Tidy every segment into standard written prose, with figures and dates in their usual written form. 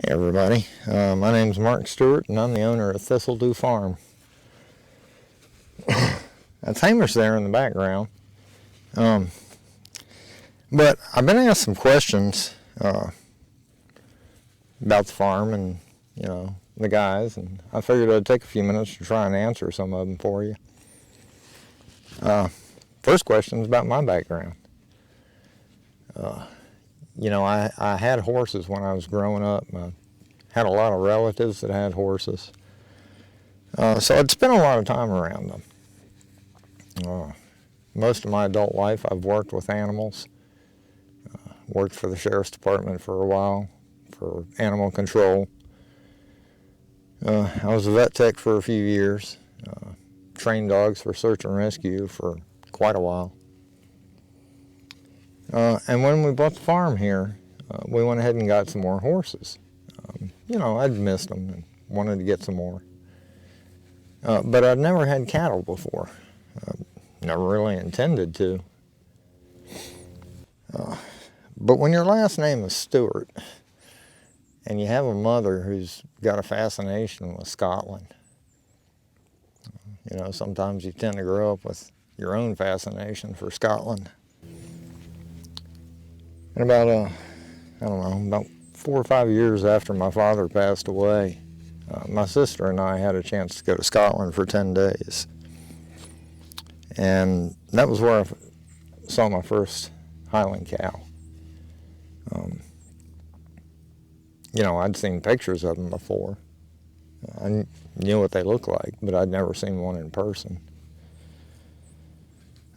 Hey everybody, my name's Mark Stewart and I'm the owner of Thistle Farm. That's Hamish there in the background. But I've been asked some questions about the farm and, the guys, and I figured I'd take a few minutes to try and answer some of them for you. First question is about my background. I had horses when I was growing up. I had a lot of relatives that had horses. So I'd spent a lot of time around them. Most of my adult life I've worked with animals. Worked for the sheriff's department for a while for animal control. I was a vet tech for a few years. Trained dogs for search and rescue for quite a while. And when we bought the farm here, we went ahead and got some more horses. I'd missed them and wanted to get some more. But I'd never had cattle before. Never really intended to. But when your last name is Stewart, and you have a mother who's got a fascination with Scotland, sometimes you tend to grow up with your own fascination for Scotland. And about 4 or 5 years after my father passed away, my sister and I had a chance to go to Scotland for 10 days. And that was where I saw my first Highland cow. I'd seen pictures of them before. I knew what they looked like, but I'd never seen one in person.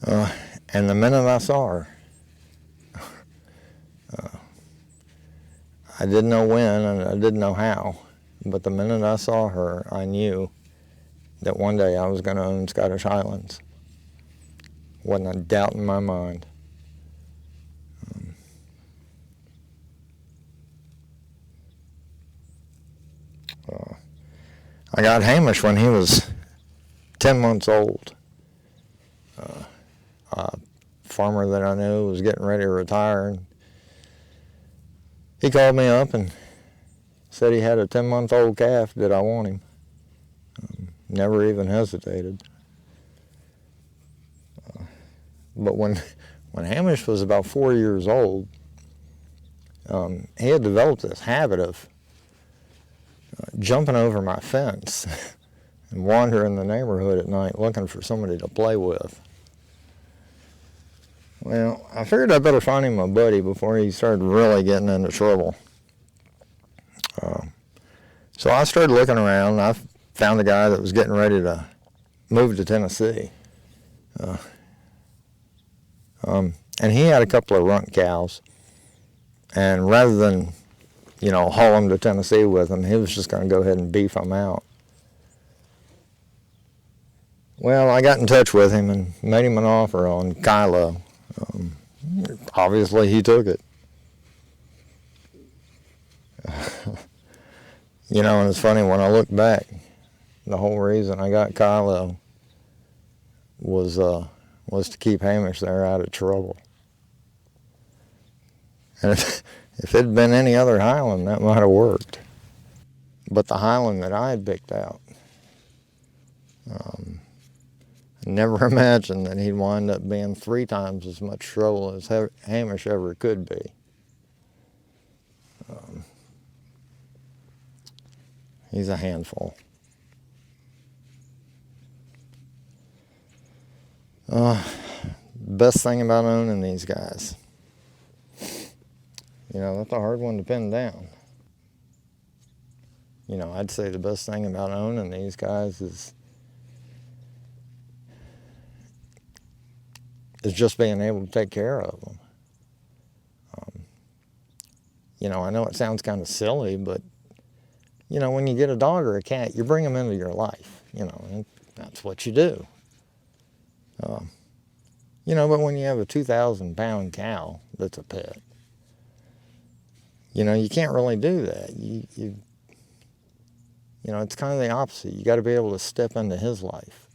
And the minute I saw her, I didn't know when and I didn't know how, but the minute I saw her, I knew that one day I was going to own Scottish Highlands. Wasn't a doubt in my mind. I got Hamish when he was 10 months old. A farmer that I knew was getting ready to retire, and he called me up and said he had a 10-month-old calf. Did I want him? Never even hesitated. But when Hamish was about 4 years old, he had developed this habit of jumping over my fence and wandering the neighborhood at night looking for somebody to play with. Well, I figured I'd better find him a buddy before he started really getting into trouble. So I started looking around, and I found a guy that was getting ready to move to Tennessee. And he had a couple of runt cows, and rather than, haul them to Tennessee with him, he was just going to go ahead and beef them out. Well, I got in touch with him and made him an offer on Kyloe. Obviously, he took it. And it's funny, when I look back, the whole reason I got Kyloe was to keep Hamish there out of trouble. And if it had been any other Highland, that might have worked. But the Highland that I had picked out, never imagined that he'd wind up being 3 times as much trouble as Hamish ever could be. He's a handful. Best thing about owning these guys, that's a hard one to pin down. I'd say the best thing about owning these guys is just being able to take care of them. I know it sounds kind of silly, but, when you get a dog or a cat, you bring them into your life, and that's what you do. But when you have a 2,000-pound cow that's a pet, you can't really do that. It's kind of the opposite. You got to be able to step into his life.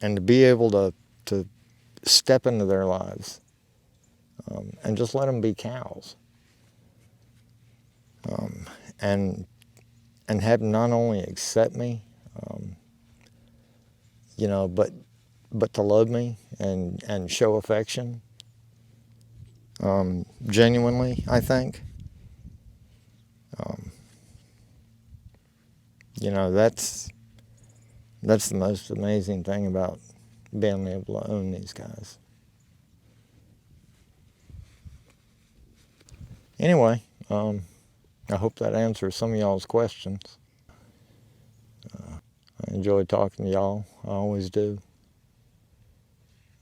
And to be able to step into their lives and just let them be cows. and have them not only accept me, you know, but to love me and show affection, genuinely, I think. You know, that's the most amazing thing about being able to own these guys. Anyway, I hope that answers some of y'all's questions. I enjoy talking to y'all. I always do.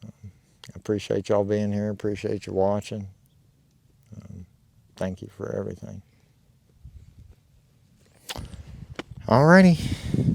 I appreciate y'all being here. Appreciate you watching. Thank you for everything. Alrighty.